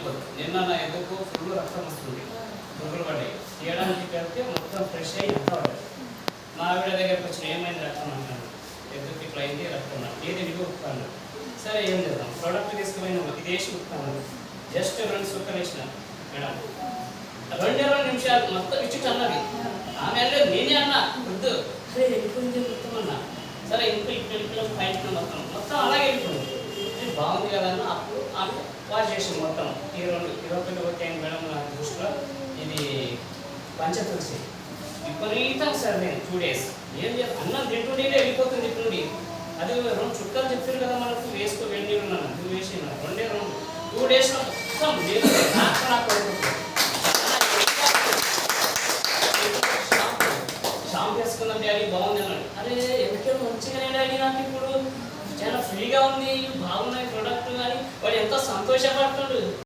వెళ్ళిపోతుంది. నిన్న నా ఎందుకు ఫుల్ రక్తం వస్తుంది, పురుగులు పడ్డాయి, తీయడానికి వెళ్తే మొత్తం ఫ్రెష్ అయ్యి ఎంత పడ్డాయి. మా ఆవిడ దగ్గరకు వచ్చిన ఏమైంది రక్తం అంటాను, ఎందుకు ఇట్లా అయింది రక్తం ఏది ఇవి ఉత్తాను. సరే ఏం చేద్దాం, ప్రోడక్ట్ తీసుకుపోయిన ఇది వేసి ఉత్తాను. జస్ట్ 2 సుక్కలు వేసిన మేడం, 2 నిమిషాలు మొత్తం ఇచ్చి అన్నది. ఆమె అనేది నేనే అన్నా వద్దు, అరే వెళ్ళిపోయింది మొత్తం అన్నా. సరే ఇంట్లో బయట మొత్తం అలాగే వెళ్ళిపోయింది. బాగుంది కదా అన్న. అప్పుడు ఆమె వాష్ చేసింది మొత్తం. ఈ 2 వచ్చాయి మేడం నా దృష్టిలో. ఇది పంచతులసి విపరీతం సార్. నేను 2 డేస్ ఏం చేస్తాను, అన్నం తింటుండే వెళ్ళిపోతుంది ఇప్పుడు. అది 2 చుక్కలు చెప్పారు కదా మనకు, వేసుకో వెళ్ళి ఉన్నాను, నువ్వు వేసి 2 డేస్ మొత్తం షాంప్ వేసుకుందాం డాడీ బాగుంది అన్నాడు. అరే ఎవరికైనా మంచిగానే డాడీ, నాకు ఇప్పుడు చాలా ఫ్రీగా ఉంది, బాగున్నాయి ప్రోడక్ట్ కానీ వాడు ఎంతో సంతోషపడుతుండు.